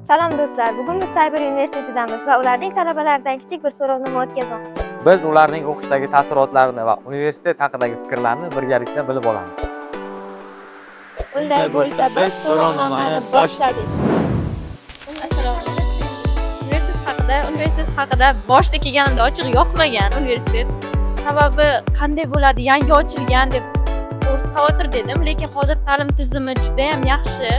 Salom do'stlar, bugun biz Cyber universitetidamiz va ularning talabalaridan kichik bir so'rovnoma o'tkazmoqchimiz. Biz ularning o'qishdagi taassurotlarini va universitet haqidagi fikrlarini birgalikda bilib olamiz. Unday bo'lsa, biz so'rovnomani boshladik. Universitet haqida boshda kelganimda ochiq yoqmagan universitet. Sababi qanday bo'ladi, yangi ochilgan deb to'g'risi xavotir dedim, lekin hozir ta'lim tizimi juda ham yaxshi.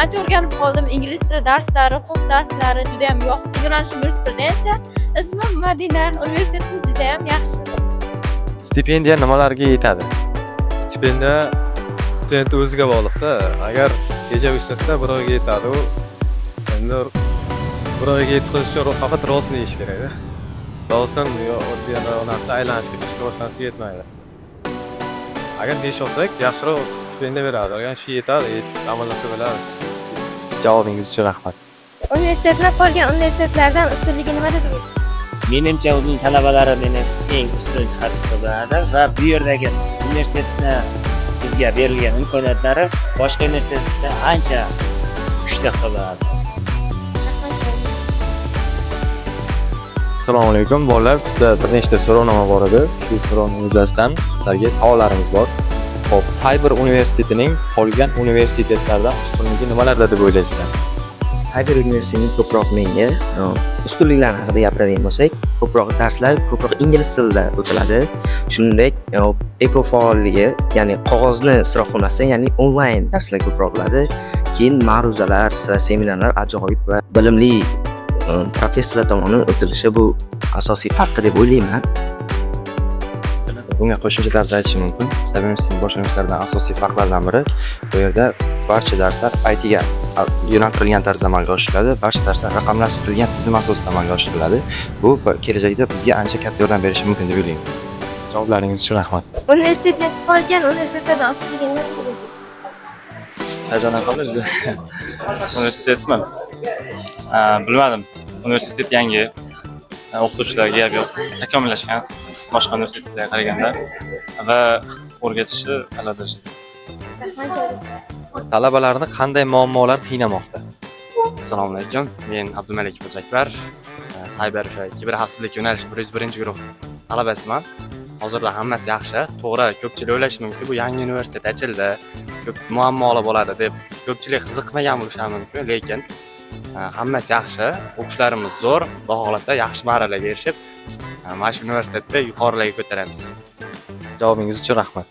Ancha o'rganib qoldim. Ingliz tili darslari, huquq darslari juda ham yoqdi. Yo'nalishim yurisprudensiya. Ismim Madina. Universitetimiz juda ham yaxshi. Stipendiya nimalarga yetadi? Stipendiya student o'ziga bog'liqda. Agar kecha ishlatsa, bir oyga yetadi. U endi bir oyga yetkazish uchun faqat rostini yeyish kerak-da. Rostdan oddiy narsa aylanishga chiqishga boshlansa yetmaydi. Agar besh olsak, yaxshiroq stipendiya beradi. Agar shu yetadi, amallasa bo'ladi. Javobingiz uchun rahmat. Universitetni qolgan universitetlardan ustunligi nimada deysiz? Menimcha uning talabalari meni eng ustun jihat hisoblanadi va bu yerdagi universitetni bizga berilgan imkoniyatlari boshqa universitetda ancha kuchli hisoblanadi. Assalomu alaykum bolalar. Bizda bir nechta so'rovnoma bor edi. Shu so'rovnoma yuzasidan sizlarga savollarimiz bor. Xo'p, Cyber universitetining qolgan universitetlardan ustunligi nimalarda deb o'ylaysizlar? Cyber universitetining ko'proq menga ustunliklari haqida gapiradigan bo'lsak, ko'proq darslar ko'proq ingliz tilida o'tiladi. Shuningdek, ekofaolligi, ya'ni qog'ozni isroqxonasidan, ya'ni onlayn darslar ko'proq bo'ladi. Keyin ma'ruzalar, seminarlar ajoyib va bilimli professorlar tomonidan o'tilishi bu asosiy farqi deb o'ylayman. Bunga qo'shimcha tarz aytishim mumkin. Cyber universitetining boshqa universitetlardan asosiy farqlaridan biri bu yerda barcha darslar IT ga yo'naltirilgan tarzda amalga oshiriladi. Barcha darslar raqamlashtirilgan tizim asosida amalga oshiriladi. Bu kelajakda bizga ancha katta yordam berishi mumkin deb o'ylayman. Javoblaringiz uchun rahmat. Universitetni qolgan universitetlardan ustunligi nimada deysiz? Hayajon qildi. Universitetmi? Bilmadim. Universitet yangi. O'qituvchilarga gap yo'q. Takomillashgan boshqa universitetlarga qaraganda va o'rgatishi albatta. Talabalarni qanday muammolar qiynamoqda? Assalomu alaykum. Men Abdumalik Xo'jakbar. Cyber kiberxavfsizlik yo'nalishi 101-guruh talabasiman. Hozirda hammasi yaxshi. To'g'ri, ko'pchilik o'ylashi mumkin, bu yangi universitet ochildi, ko'p muammolar bo'ladi deb ko'pchilik qiziqmagan bo'lishi mumkin, lekin hammasi yaxshi. O'qishlarimiz zo'r, Xudo xolasa yaxshi marralarga erishib, mana shu universitetda yuqorilarga ko'taramiz. Javobingiz uchun rahmat.